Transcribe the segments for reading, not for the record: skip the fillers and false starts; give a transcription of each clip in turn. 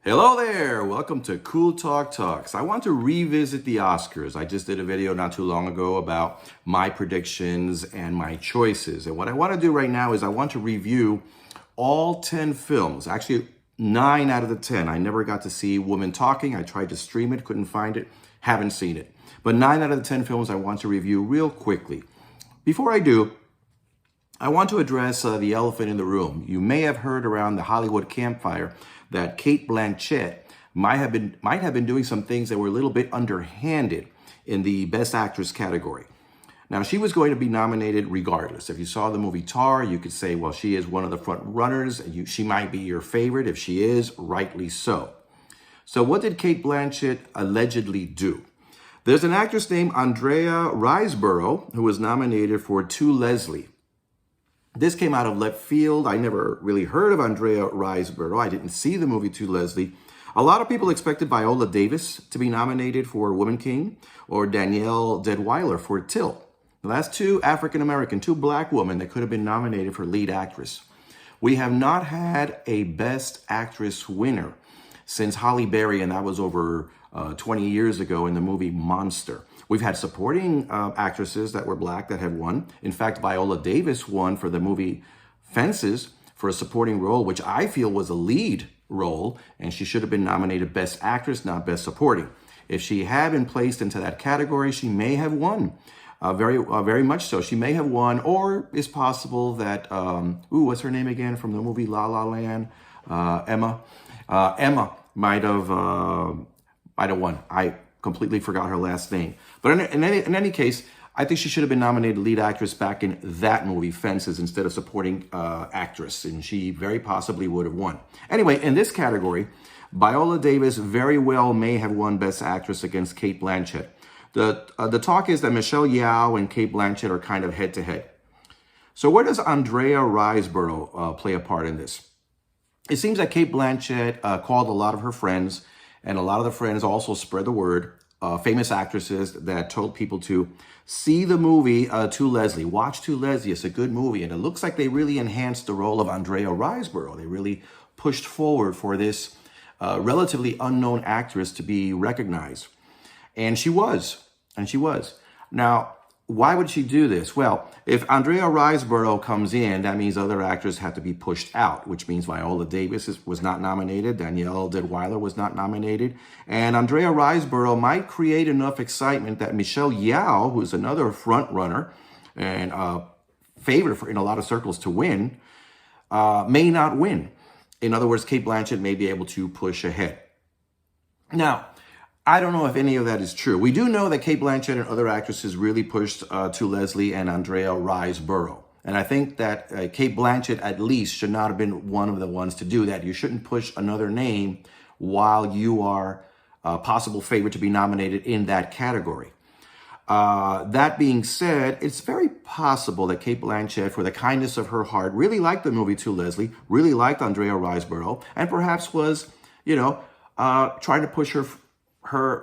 Hello there, welcome to Cool Talk Talks. I want to revisit the Oscars. I just did a video not too long ago about my predictions and my choices. And what I want to do right now is I want to review all 10 films, actually 9 out of the 10. I never got to see Women Talking. I tried to stream it, couldn't find it, haven't seen it. But 9 out of the 10 films I want to review real quickly. Before I do, I want to address the elephant in the room. You may have heard around the Hollywood campfire that Cate Blanchett might have been doing some things that were a little bit underhanded in the Best Actress category. Now, she was going to be nominated regardless. If you saw the movie Tar, you could say, well, she is one of the front runners. She might be your favorite. If she is, rightly so. So what did Cate Blanchett allegedly do? There's an actress named Andrea Riseborough who was nominated for To Leslie. This came out of left field. I never really heard of Andrea Riseborough. I didn't see the movie To Leslie. A lot of people expected Viola Davis to be nominated for Woman King or Danielle Deadwyler for Till. Now, that's two African-American, two black women that could have been nominated for lead actress. We have not had a Best Actress winner since Halle Berry, and that was over 20 years ago in the movie Monster. We've had supporting actresses that were black that have won. In fact, Viola Davis won for the movie Fences for a supporting role, which I feel was a lead role, and she should have been nominated Best Actress, not Best Supporting. If she had been placed into that category, she may have won. Very much so. She may have won, or it's possible that, what's her name again from the movie La La Land? Emma. Emma might have won. I completely forgot her last name. But in any case, I think she should have been nominated lead actress back in that movie, Fences, instead of supporting actress, and she very possibly would have won. Anyway, in this category, Viola Davis very well may have won Best Actress against Cate Blanchett. The talk is that Michelle Yeoh and Cate Blanchett are kind of head-to-head. So where does Andrea Riseborough play a part in this? It seems that Cate Blanchett called a lot of her friends, and a lot of the friends also spread the word, famous actresses that told people to see the movie To Leslie. Watch To Leslie. It's a good movie. And it looks like they really enhanced the role of Andrea Riseborough. They really pushed forward for this relatively unknown actress to be recognized. And she was. Now, why would she do this? Well, if Andrea Riseborough comes in, that means other actors have to be pushed out, which means Viola Davis was not nominated, Danielle Deadwyler was not nominated, and Andrea Riseborough might create enough excitement that Michelle Yeoh, who's another front runner and favorite in a lot of circles to win, may not win. In other words, Cate Blanchett may be able to push ahead. Now, I don't know if any of that is true. We do know that Cate Blanchett and other actresses really pushed To Leslie and Andrea Riseborough. And I think that Cate Blanchett at least should not have been one of the ones to do that. You shouldn't push another name while you are a possible favorite to be nominated in that category. That being said, it's very possible that Cate Blanchett, for the kindness of her heart, really liked the movie To Leslie, really liked Andrea Riseborough, and perhaps was, trying to push her,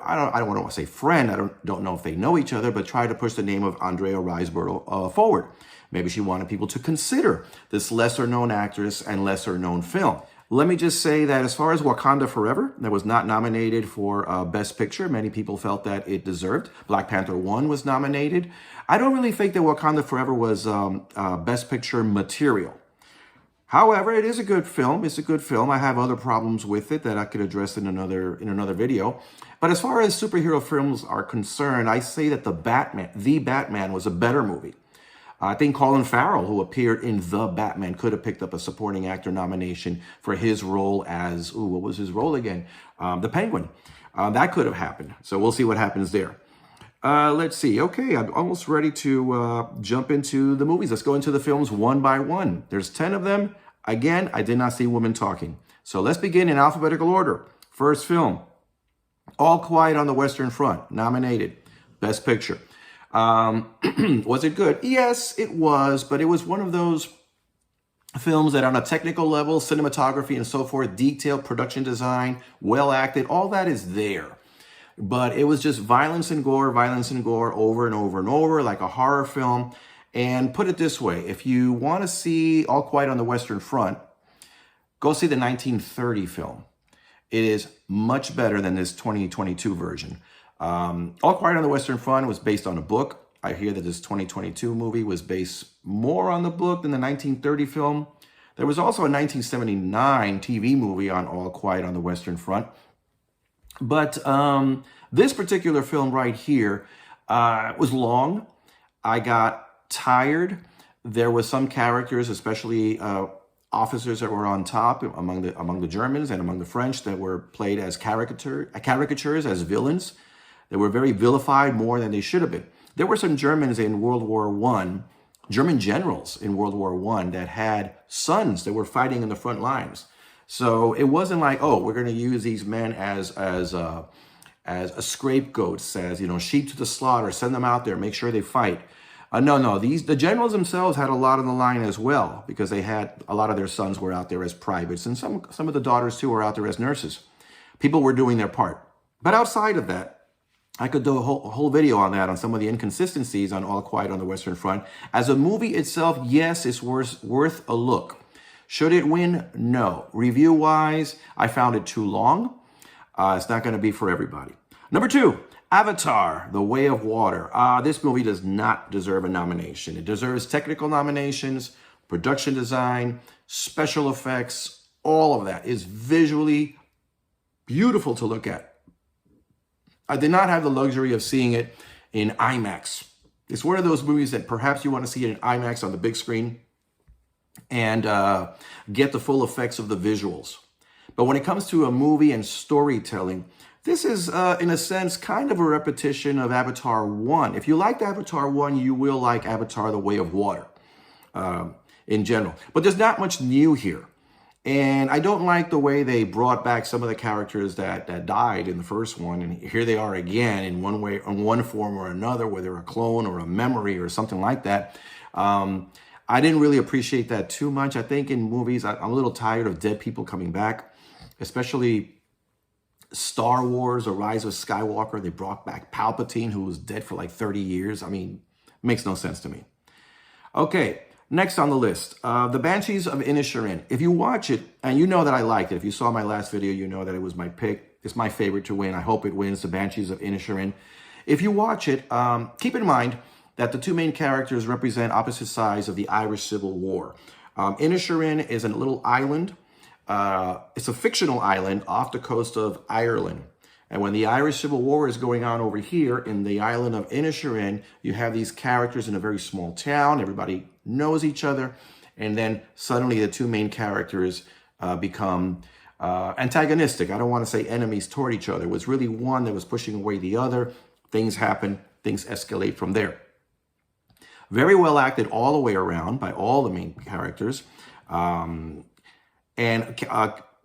I don't want to say friend, I don't know if they know each other, but try to push the name of Andrea Riseborough forward. Maybe she wanted people to consider this lesser known actress and lesser known film. Let me just say that as far as Wakanda Forever, that was not nominated for Best Picture. Many people felt that it deserved. Black Panther 1 was nominated. I don't really think that Wakanda Forever was Best Picture material. However, it is a good film. It's a good film. I have other problems with it that I could address in another video. But as far as superhero films are concerned, I say that The Batman was a better movie. I think Colin Farrell, who appeared in The Batman, could have picked up a supporting actor nomination for his role as, what was his role again? The Penguin. That could have happened. So we'll see what happens there. Let's see. Okay, I'm almost ready to jump into the movies. Let's go into the films one by one. There's 10 of them. Again, I did not see Women Talking. So let's begin in alphabetical order. First film, All Quiet on the Western Front, nominated. Best Picture. Was it good? Yes, it was, but it was one of those films that on a technical level, cinematography and so forth, detailed production design, well acted, all that is there. But it was just violence and gore over and over and over, like a horror film. And put it this way, if you want to see All Quiet on the Western Front, go see the 1930 film. It is much better than this 2022 version. All Quiet on the Western Front was based on a book. I hear that this 2022 movie was based more on the book than the 1930 film. There was also a 1979 TV movie on All Quiet on the Western Front. But this particular film right here was long. I got tired. There were some characters, especially officers that were on top among the Germans and among the French, that were played as caricatures, as villains. They were very vilified, more than they should have been. There were some Germans in World War I, German generals in World War I, that had sons that were fighting in the front lines. So it wasn't like, oh, we're going to use these men as scapegoats, as, you know, sheep to the slaughter, send them out there, make sure they fight. No, the generals themselves had a lot on the line as well, because they had a lot of their sons were out there as privates, and some of the daughters too were out there as nurses. People were doing their part. But outside of that, I could do a whole video on that, on some of the inconsistencies on All Quiet on the Western Front. As a movie itself, yes, it's worth a look. Should it win? No. Review-wise, I found it too long. It's not going to be for everybody. Number 2, Avatar, The Way of Water. This movie does not deserve a nomination. It deserves technical nominations, production design, special effects. All of that is visually beautiful to look at. I did not have the luxury of seeing it in IMAX. It's one of those movies that perhaps you want to see it in IMAX on the big screen and get the full effects of the visuals. But when it comes to a movie and storytelling, this is, in a sense, kind of a repetition of Avatar 1. If you liked Avatar 1, you will like Avatar: The Way of Water in general. But there's not much new here. And I don't like the way they brought back some of the characters that died in the first one. And here they are again in one way, in one form or another, whether a clone or a memory or something like that. I didn't really appreciate that too much. I think in movies, I'm a little tired of dead people coming back, especially Star Wars, A Rise of Skywalker. They brought back Palpatine, who was dead for like 30 years. I mean, makes no sense to me. Okay. Next on the list, The Banshees of Inisherin. If you watch it, and you know that I liked it, if you saw my last video, you know that it was my pick. It's my favorite to win. I hope it wins, The Banshees of Inisherin. If you watch it, keep in mind that the two main characters represent opposite sides of the Irish Civil War. Inisherin is a little island. It's a fictional island off the coast of Ireland. And when the Irish Civil War is going on over here in the island of Inisherin, you have these characters in a very small town. Everybody knows each other. And then suddenly the two main characters become antagonistic. I don't want to say enemies toward each other. It was really one that was pushing away the other. Things happen. Things escalate from there. Very well acted all the way around by all the main characters.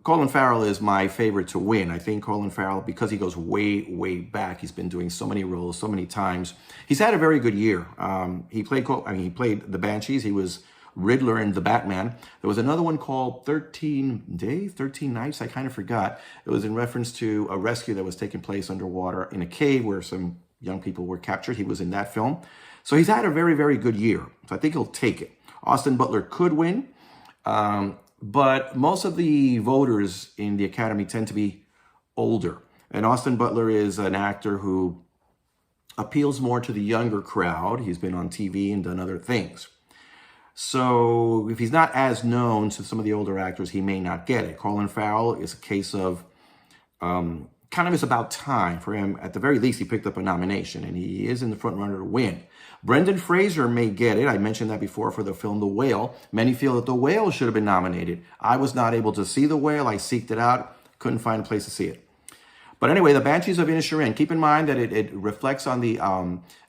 Colin Farrell is my favorite to win. I think Colin Farrell, because he goes way, way back, he's been doing so many roles, so many times. He's had a very good year. He played the Banshees. He was Riddler in The Batman. There was another one called 13 Nights. I kind of forgot. It was in reference to a rescue that was taking place underwater in a cave where some young people were captured. He was in that film. So he's had a very, very good year. So I think he'll take it. Austin Butler could win. But most of the voters in the Academy tend to be older. And Austin Butler is an actor who appeals more to the younger crowd. He's been on TV and done other things. So if he's not as known to some of the older actors, he may not get it. Colin Farrell is a case of kind of it's about time for him. At the very least, he picked up a nomination, and he is in the front runner to win. Brendan Fraser may get it. I mentioned that before for the film The Whale. Many feel that The Whale should have been nominated. I was not able to see The Whale. I seeked it out. Couldn't find a place to see it. But anyway, The Banshees of Inisherin. Keep in mind that it reflects on the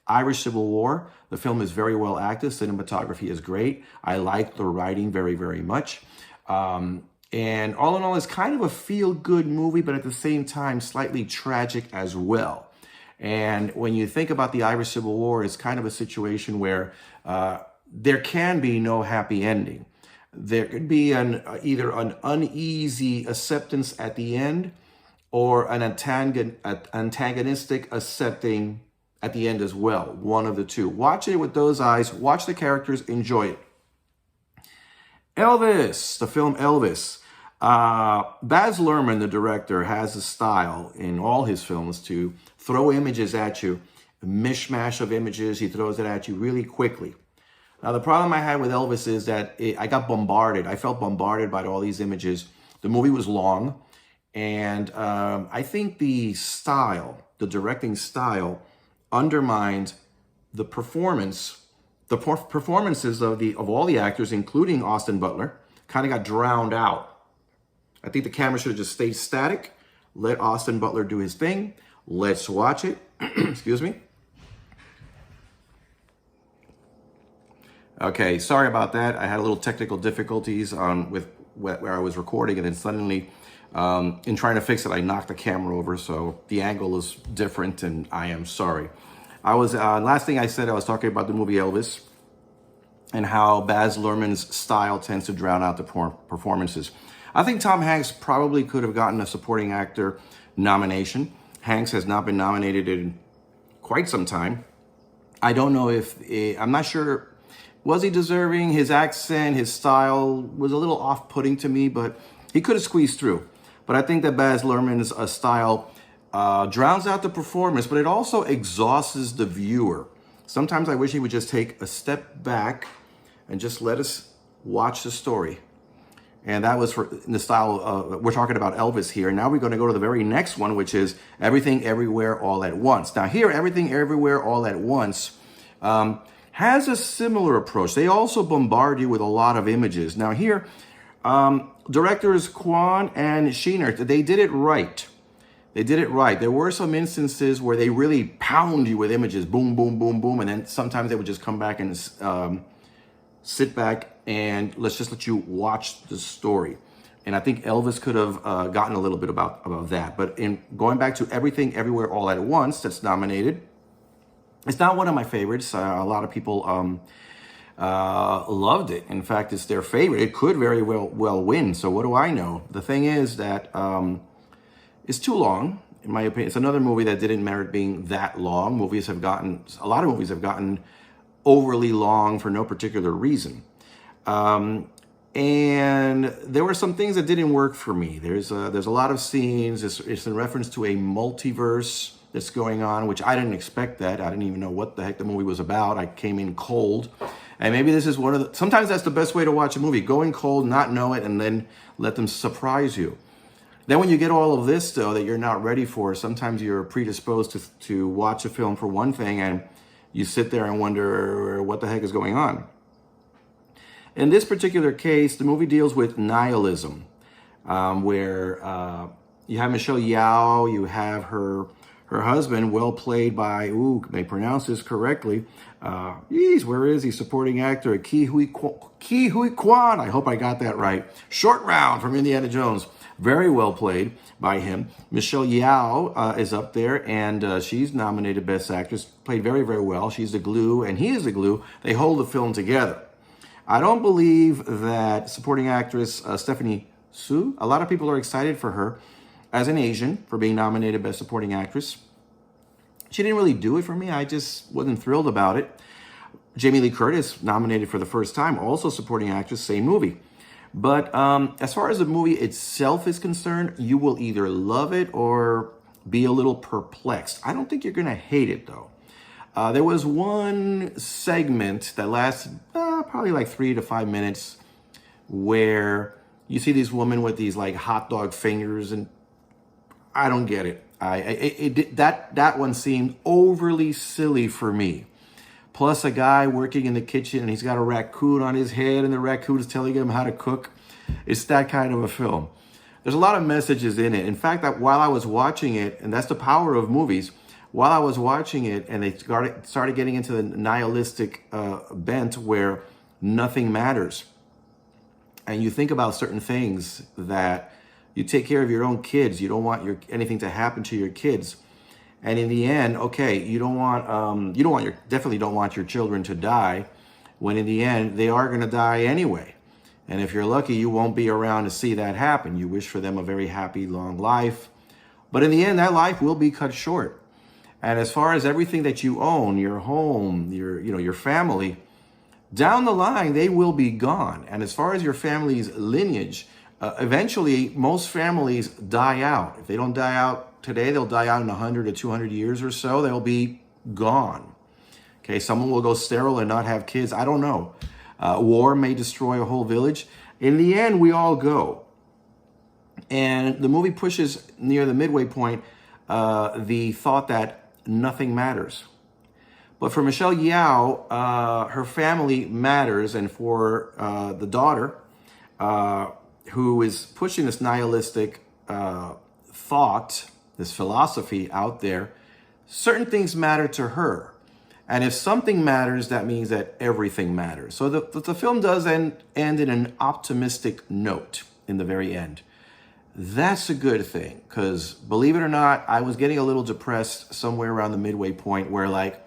Irish Civil War. The film is very well acted. Cinematography is great. I like the writing very, very much. And all in all, it's kind of a feel-good movie, but at the same time, slightly tragic as well. And when you think about the Irish Civil War, it's kind of a situation where there can be no happy ending. There could be either an uneasy acceptance at the end or an antagonistic accepting at the end as well. One of the two. Watch it with those eyes. Watch the characters. Enjoy it. Elvis, the film Elvis. Baz Luhrmann, the director, has a style in all his films to throw images at you, a mishmash of images. He throws it at you really quickly. Now, the problem I had with Elvis is that I got bombarded. I felt bombarded by all these images. The movie was long, and I think the style, the directing style, undermined the performance. The performances of all the actors, including Austin Butler, kind of got drowned out. I think the camera should have just stayed static. Let Austin Butler do his thing. Let's watch it. Excuse me. Okay, sorry about that. I had a little technical difficulties with where I was recording, and then suddenly, in trying to fix it, I knocked the camera over, so the angle is different, and I am sorry. Last thing I said, I was talking about the movie Elvis and how Baz Luhrmann's style tends to drown out the performances. I think Tom Hanks probably could have gotten a supporting actor nomination. Hanks has not been nominated in quite some time. I don't know I'm not sure, was he deserving? His accent, his style was a little off-putting to me, but he could have squeezed through. But I think that Baz Luhrmann's style drowns out the performance, but it also exhausts the viewer. Sometimes I wish he would just take a step back and just let us watch the story. And that was in the style, we're talking about Elvis here. Now we're going to go to the very next one, which is Everything Everywhere All at Once. Now here, Everything Everywhere All at Once has a similar approach. They also bombard you with a lot of images. Now here, directors Kwan and Sheener, they did it right. They did it right. There were some instances where they really pound you with images, boom, boom, boom, boom, and then sometimes they would just come back and sit back and let's just let you watch the story. And I think Elvis could have gotten a little bit about that. But in going back to Everything Everywhere All at Once, that's nominated, it's not one of my favorites. A lot of people loved it. In fact, it's their favorite. It could very well win. So what do I know? The thing is that it's too long, in my opinion. It's another movie that didn't merit being that long. A lot of movies have gotten overly long for no particular reason. And there were some things that didn't work for me. There's a lot of scenes. It's in reference to a multiverse that's going on, which I didn't expect that. I didn't even know what the heck the movie was about. I came in cold. And maybe this is sometimes that's the best way to watch a movie. Go in cold, not know it, and then let them surprise you. Then when you get all of this, though, that you're not ready for, sometimes you're predisposed to watch a film for one thing, and you sit there and wonder what the heck is going on. In this particular case, the movie deals with nihilism, where you have Michelle Yeoh, you have her husband, well played by, may I pronounce this correctly? Where is he? Supporting actor, Ke Huy Quan. I hope I got that right. Short Round from Indiana Jones. Very well played by him. Michelle Yeoh is up there, and she's nominated Best Actress. Played very, very well. She's the glue, and he is the glue. They hold the film together. I don't believe that supporting actress Stephanie Hsu, a lot of people are excited for her as an Asian for being nominated Best Supporting Actress. She didn't really do it for me. I just wasn't thrilled about it. Jamie Lee Curtis, nominated for the first time, also supporting actress, same movie. But as far as the movie itself is concerned, you will either love it or be a little perplexed. I don't think you're going to hate it, though. There was one segment that lasted probably like 3 to 5 minutes where you see these women with these like hot dog fingers, and I don't get it. That one seemed overly silly for me. Plus a guy working in the kitchen and he's got a raccoon on his head and the raccoon is telling him how to cook. It's that kind of a film. There's a lot of messages in it. In fact, while I was watching it, and that's the power of movies, while I was watching it and they started getting into the nihilistic bent where nothing matters. And you think about certain things that you take care of your own kids. You don't want anything to happen to your kids. And in the end, okay, you definitely don't want your children to die, when in the end, they are going to die anyway. And if you're lucky, you won't be around to see that happen. You wish for them a very happy, long life. But in the end, that life will be cut short. And as far as everything that you own, your home, your family, down the line, they will be gone. And as far as your family's lineage, eventually most families die out. If they don't die out today, they'll die out in 100 to 200 years or so. They'll be gone. Okay, someone will go sterile and not have kids. I don't know. War may destroy a whole village. In the end, we all go. And the movie pushes near the midway point the thought that nothing matters. But for Michelle Yeoh, her family matters. And for the daughter, who is pushing this nihilistic thought, this philosophy out there, certain things matter to her. And if something matters, that means that everything matters. So the film does end in an optimistic note in the very end. That's a good thing, because believe it or not, I was getting a little depressed somewhere around the midway point where, like,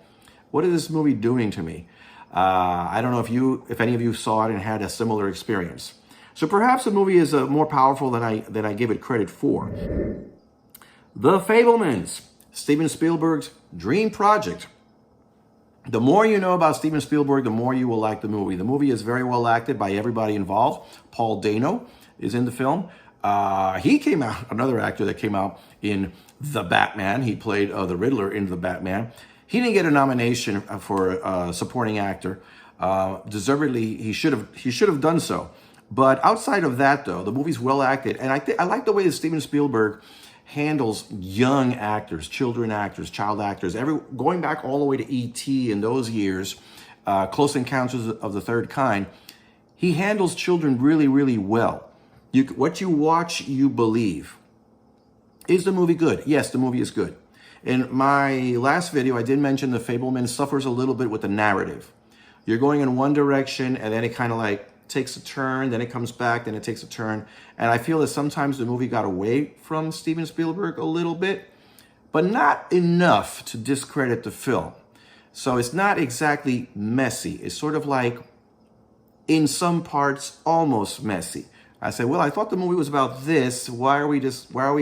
what is this movie doing to me? I don't know if any of you saw it and had a similar experience. So perhaps the movie is more powerful than I give it credit for. The Fabelmans, Steven Spielberg's dream project. The more you know about Steven Spielberg, the more you will like the movie. The movie is very well acted by everybody involved. Paul Dano is in the film. He came out, another actor that came out in The Batman. He played the Riddler in The Batman. He didn't get a nomination for supporting actor. Deservedly, he should have done so. But outside of that, though, the movie's well acted, and I like the way that Steven Spielberg handles young actors, children actors, child actors. Going back all the way to E.T. in those years, Close Encounters of the Third Kind, he handles children really, really well. What you watch, you believe. Is the movie good? Yes, the movie is good. In my last video, I did mention The Fabelmans suffers a little bit with the narrative. You're going in one direction, and then it kind of like takes a turn, then it comes back, then it takes a turn. And I feel that sometimes the movie got away from Steven Spielberg a little bit, but not enough to discredit the film. So it's not exactly messy. It's sort of like, in some parts, almost messy. I said, well, I thought the movie was about this. Why are we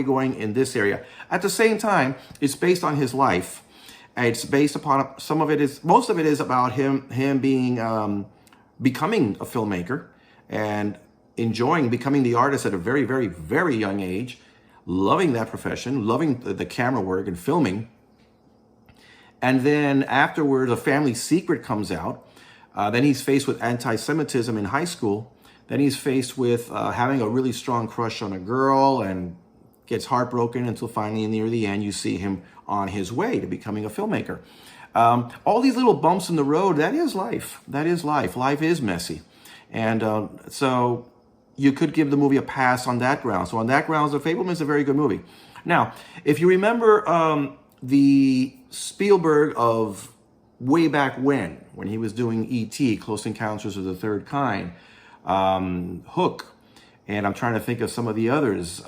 going in this area? At the same time, it's based on his life. It's based upon, most of it is about him being, becoming a filmmaker and becoming the artist at a very, very, very young age, loving that profession, loving the camera work and filming. And then afterward, a family secret comes out. Then he's faced with anti-Semitism in high school. Then he's faced with having a really strong crush on a girl and gets heartbroken until finally near the end, you see him on his way to becoming a filmmaker. All these little bumps in the road, that is life. That is life. Life is messy. And so you could give the movie a pass on that ground. So on that grounds, The Fabelmans is a very good movie. Now, if you remember the Spielberg of way back when he was doing E.T., Close Encounters of the Third Kind, Hook, and I'm trying to think of some of the others,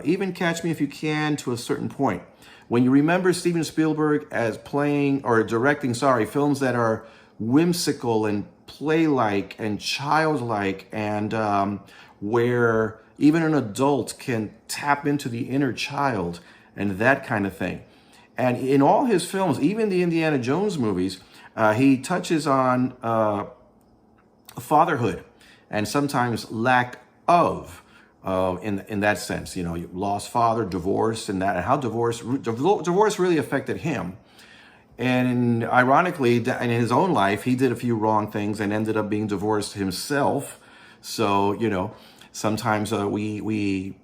even Catch Me If You Can to a certain point. When you remember Steven Spielberg as directing films that are whimsical and play-like and childlike, and where even an adult can tap into the inner child and that kind of thing. And in all his films, even the Indiana Jones movies, he touches on fatherhood and sometimes lack of. In that sense, you know, lost father, divorce, and how divorce really affected him. And ironically, in his own life, he did a few wrong things and ended up being divorced himself. So, you know, sometimes we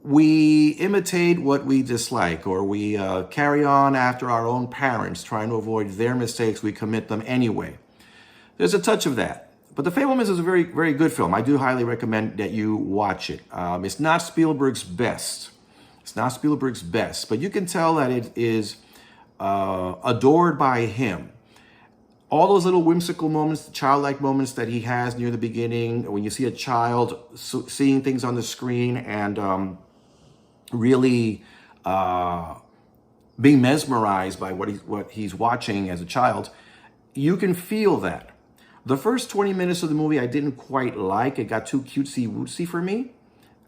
imitate what we dislike, or we carry on after our own parents, trying to avoid their mistakes. We commit them anyway. There's a touch of that. But The Fabelmans is a very, very good film. I do highly recommend that you watch it. It's not Spielberg's best. It's not Spielberg's best, but you can tell that it is adored by him. All those little whimsical moments, childlike moments that he has near the beginning, when you see a child seeing things on the screen and really being mesmerized by what he's watching as a child, you can feel that. The first 20 minutes of the movie I didn't quite like. It got too cutesy-wootsy for me.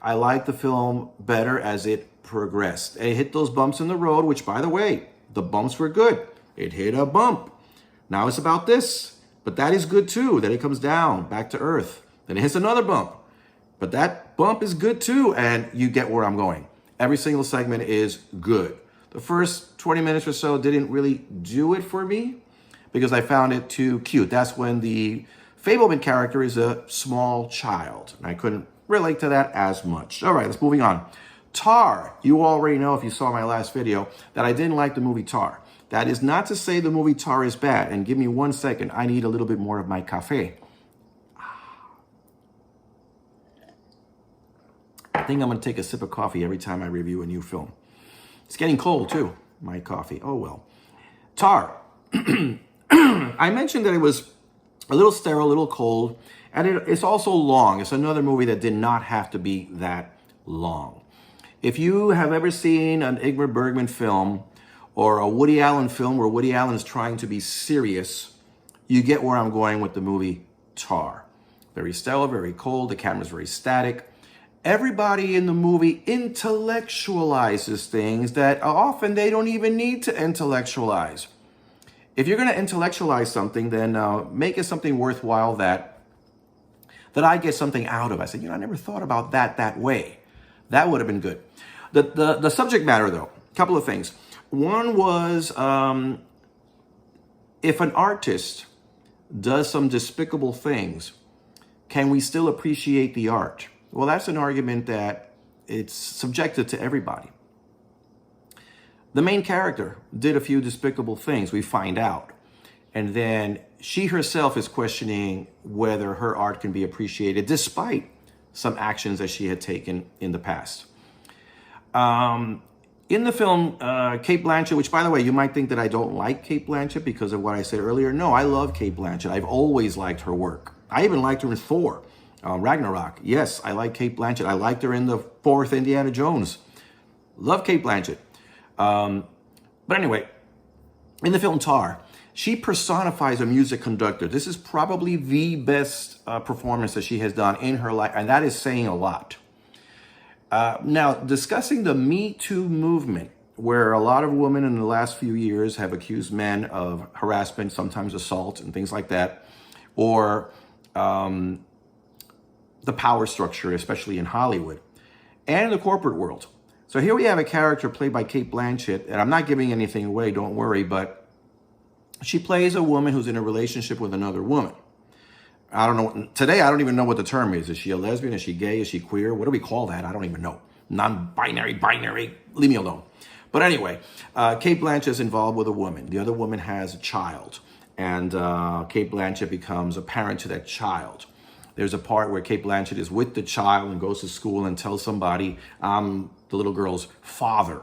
I liked the film better as it progressed. It hit those bumps in the road, which, by the way, the bumps were good. It hit a bump. Now it's about this. But that is good too, that it comes down, back to earth. Then it hits another bump. But that bump is good too, and you get where I'm going. Every single segment is good. The first 20 minutes or so didn't really do it for me because I found it too cute. That's when the Fableman character is a small child, and I couldn't relate to that as much. All right, let's moving on. Tar. You already know, if you saw my last video, that I didn't like the movie Tar. That is not to say the movie Tar is bad. And give me 1 second. I need a little bit more of my cafe. I think I'm going to take a sip of coffee every time I review a new film. It's getting cold too, my coffee. Oh well. Tar. I mentioned that it was a little sterile, a little cold, and it's also long. It's another movie that did not have to be that long. If you have ever seen an Ingmar Bergman film or a Woody Allen film where Woody Allen is trying to be serious, you get where I'm going with the movie Tar. Very sterile, very cold, the camera's very static. Everybody in the movie intellectualizes things that often they don't even need to intellectualize. If you're going to intellectualize something, then make it something worthwhile that I get something out of. I said, I never thought about that way. That would have been good. The subject matter, though, a couple of things. One was if an artist does some despicable things, can we still appreciate the art? Well, that's an argument that it's subjective to everybody. The main character did a few despicable things, we find out. And then she herself is questioning whether her art can be appreciated despite some actions that she had taken in the past. In the film, Cate Blanchett, which, by the way, you might think that I don't like Cate Blanchett because of what I said earlier. No, I love Cate Blanchett. I've always liked her work. I even liked her in Thor. Ragnarok. Yes, I like Cate Blanchett. I liked her in the 4th Indiana Jones. Love Cate Blanchett. But anyway, in the film Tar, she personifies a music conductor. This is probably the best performance that she has done in her life, and that is saying a lot. Now, discussing the Me Too movement, where a lot of women in the last few years have accused men of harassment, sometimes assault and things like that, or the power structure, especially in Hollywood and in the corporate world. So here we have a character played by Cate Blanchett, and I'm not giving anything away, don't worry, but she plays a woman who's in a relationship with another woman. I don't know, today I don't even know what the term is. Is she a lesbian? Is she gay? Is she queer? What do we call that? I don't even know. Non-binary, binary, leave me alone. But anyway, Cate Blanchett is involved with a woman. The other woman has a child, and Cate Blanchett becomes a parent to that child. There's a part where Cate Blanchett is with the child and goes to school and tells somebody, I'm the little girl's father,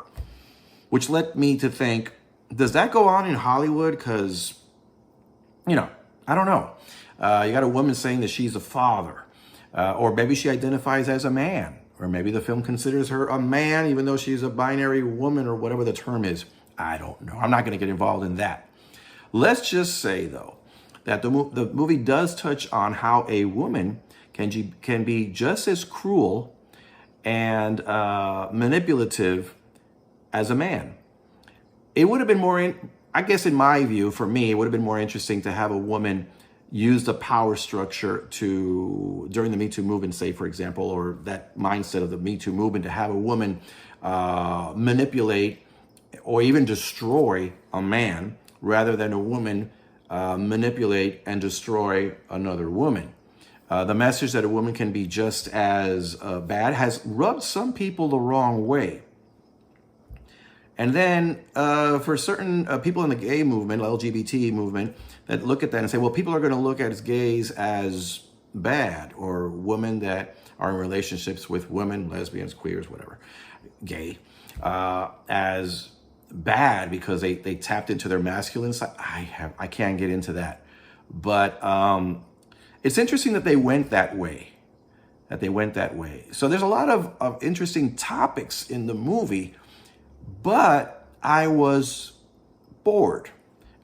which led me to think, does that go on in Hollywood? Because, I don't know. You got a woman saying that she's a father, or maybe she identifies as a man, or maybe the film considers her a man, even though she's a binary woman or whatever the term is. I don't know. I'm not going to get involved in that. Let's just say, though, that the movie does touch on how a woman can be just as cruel and manipulative as a man. It would have been more, I guess in my view, for me, it would have been more interesting to have a woman use the power structure during the Me Too movement, say, for example, or that mindset of the Me Too movement, to have a woman manipulate or even destroy a man rather than a woman manipulate and destroy another woman. The message that a woman can be just as bad has rubbed some people the wrong way. And then for certain people in the gay movement, LGBT movement, that look at that and say, well, people are going to look at gays as bad, or women that are in relationships with women, lesbians, queers, whatever, gay, as bad because they tapped into their masculine side. I can't get into that. But it's interesting that they went that way. So there's a lot of interesting topics in the movie, but I was bored.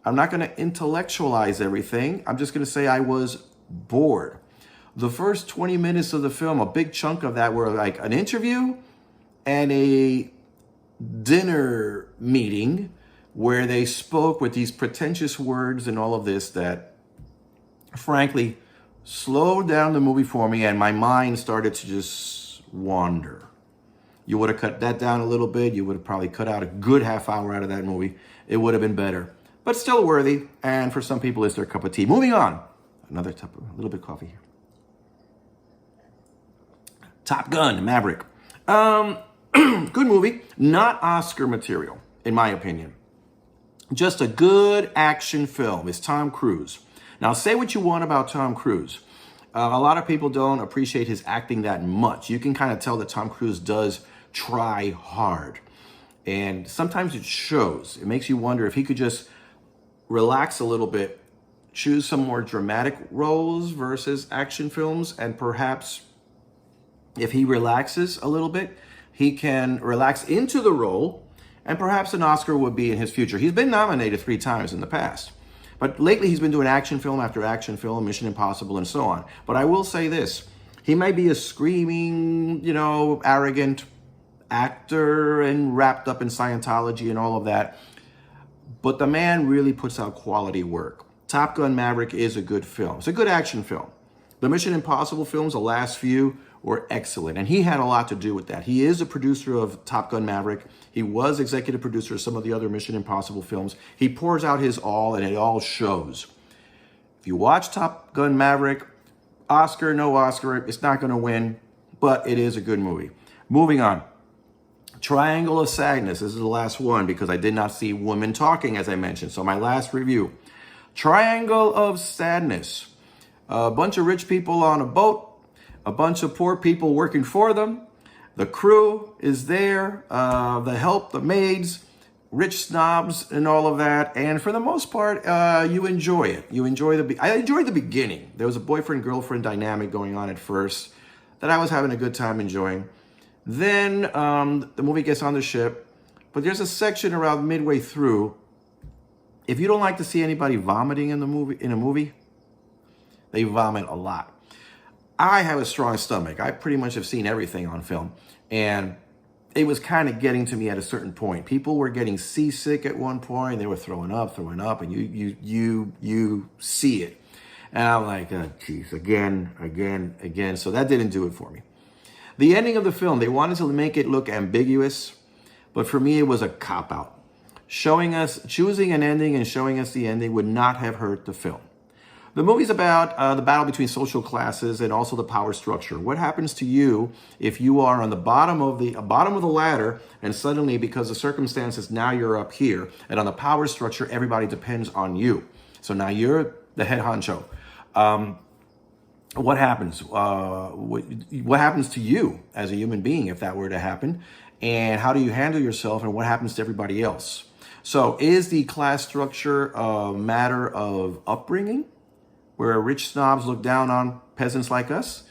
I'm not going to intellectualize everything. I'm just going to say I was bored. The first 20 minutes of the film, a big chunk of that were like an interview and a dinner meeting where they spoke with these pretentious words and all of this that, frankly, slowed down the movie for me, and my mind started to just wander. You would have cut that down a little bit. You would have probably cut out a good half hour out of that movie. It would have been better, but still worthy. And for some people, it's their cup of tea. Moving on. Another a little bit of coffee here. Top Gun, Maverick. Good movie. Not Oscar material, in my opinion. Just a good action film. It's Tom Cruise. Now, say what you want about Tom Cruise. A lot of people don't appreciate his acting that much. You can kind of tell that Tom Cruise does try hard. And sometimes it shows. It makes you wonder if he could just relax a little bit, choose some more dramatic roles versus action films, and perhaps if he relaxes a little bit, he can relax into the role, and perhaps an Oscar would be in his future. He's been nominated 3 times in the past. But lately he's been doing action film after action film, Mission Impossible, and so on. But I will say this. He may be a screaming, arrogant actor and wrapped up in Scientology and all of that. But the man really puts out quality work. Top Gun Maverick is a good film. It's a good action film. The Mission Impossible films, the last few, were excellent. And he had a lot to do with that. He is a producer of Top Gun Maverick. He was executive producer of some of the other Mission Impossible films. He pours out his all, and it all shows. If you watch Top Gun Maverick, Oscar, no Oscar, it's not going to win, but it is a good movie. Moving on. Triangle of Sadness. This is the last one because I did not see women talking, as I mentioned. So my last review. Triangle of Sadness. A bunch of rich people on a boat. A bunch of poor people working for them. The crew is there. The help, the maids, rich snobs, and all of that. And for the most part, you enjoy it. I enjoyed the beginning. There was a boyfriend-girlfriend dynamic going on at first that I was having a good time enjoying. Then the movie gets on the ship, but there's a section around midway through. If you don't like to see anybody vomiting in a movie, they vomit a lot. I have a strong stomach. I pretty much have seen everything on film, and it was kind of getting to me at a certain point. People were getting seasick at one point. They were throwing up, and you see it. And I'm like, oh, geez, again. So that didn't do it for me. The ending of the film, they wanted to make it look ambiguous, but for me, it was a cop-out. Choosing an ending and showing us the ending would not have hurt the film. The movie's about the battle between social classes and also the power structure. What happens to you if you are on the bottom of the ladder, and suddenly, because of circumstances, now you're up here, and on the power structure, everybody depends on you. So now you're the head honcho. What happens? What happens to you as a human being if that were to happen? And how do you handle yourself, and what happens to everybody else? So is the class structure a matter of upbringing, where rich snobs look down on peasants like us?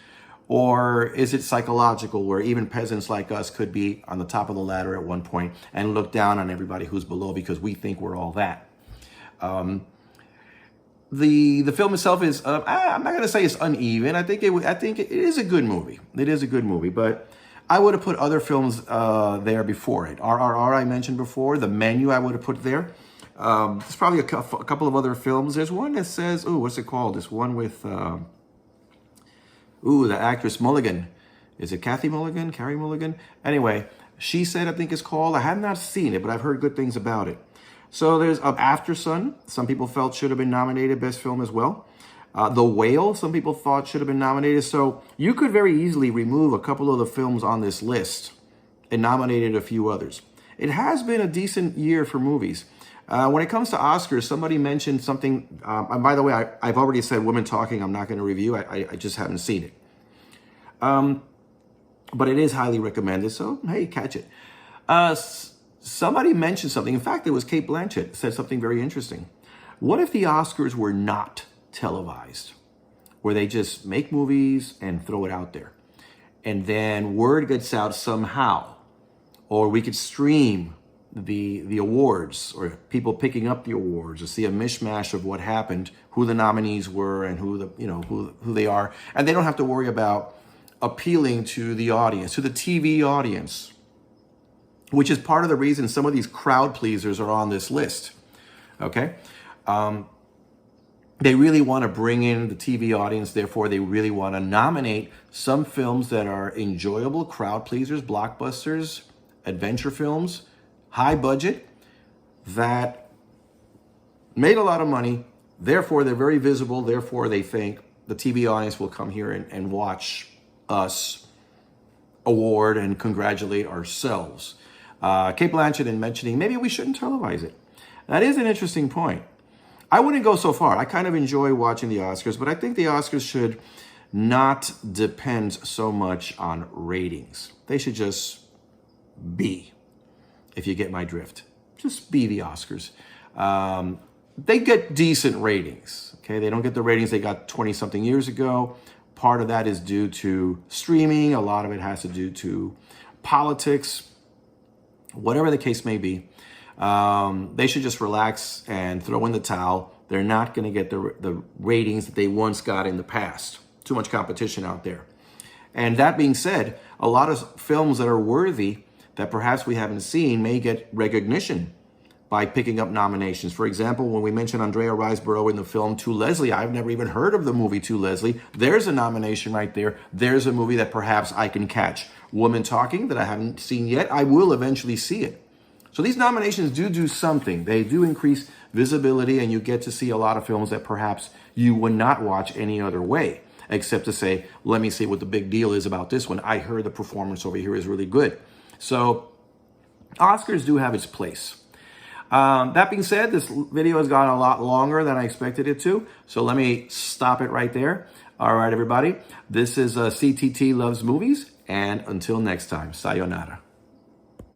Or is it psychological, where even peasants like us could be on the top of the ladder at one point and look down on everybody who's below because we think we're all that? The film itself is, I'm not going to say it's uneven. I think it is a good movie. It is a good movie, but I would have put other films there before it. RRR I mentioned before. The Menu I would have put there. There's probably a couple of other films. There's one that says, what's it called? This one with, the actress Mulligan. Is it Carrie Mulligan? Anyway, She Said, I think it's called. I have not seen it, but I've heard good things about it. So there's After Sun. Some people felt should have been nominated Best Film as well. The Whale, some people thought should have been nominated. So you could very easily remove a couple of the films on this list and nominated a few others. It has been a decent year for movies. When it comes to Oscars, somebody mentioned something, and by the way, I've already said Women Talking I'm not going to review. I just haven't seen it. But it is highly recommended, so hey, catch it. Somebody mentioned something. In fact, it was Cate Blanchett said something very interesting. What if the Oscars were not televised, where they just make movies and throw it out there, and then word gets out somehow, or we could stream the awards, or people picking up the awards, or see a mishmash of what happened, who the nominees were, and who they are, and they don't have to worry about appealing to the audience, to the TV audience, which is part of the reason some of these crowd pleasers are on this list. Okay, They really want to bring in the TV audience. Therefore, they really want to nominate some films that are enjoyable, crowd pleasers, blockbusters, adventure films, high budget, that made a lot of money. Therefore, they're very visible. Therefore, they think the TV audience will come here and watch us award and congratulate ourselves. Cate Blanchett in mentioning maybe we shouldn't televise it. That is an interesting point. I wouldn't go so far. I kind of enjoy watching the Oscars, but I think the Oscars should not depend so much on ratings. They should just be, if you get my drift. Just be the Oscars. They get decent ratings, okay? They don't get the ratings they got 20-something years ago. Part of that is due to streaming. A lot of it has to do to politics. Whatever the case may be, they should just relax and throw in the towel. They're not going to get the ratings that they once got in the past. Too much competition out there. And that being said, a lot of films that are worthy that perhaps we haven't seen may get recognition by picking up nominations. For example, when we mentioned Andrea Riseborough in the film To Leslie, I've never even heard of the movie To Leslie. There's a nomination right there. There's a movie that perhaps I can catch. Woman Talking, that I haven't seen yet. I will eventually see it. So these nominations do something. They do increase visibility, and you get to see a lot of films that perhaps you would not watch any other way, except to say, let me see what the big deal is about this one. I heard the performance over here is really good. So Oscars do have its place. That being said, this video has gone a lot longer than I expected it to. So let me stop it right there. All right, everybody. This is CTT Loves Movies. And until next time, sayonara.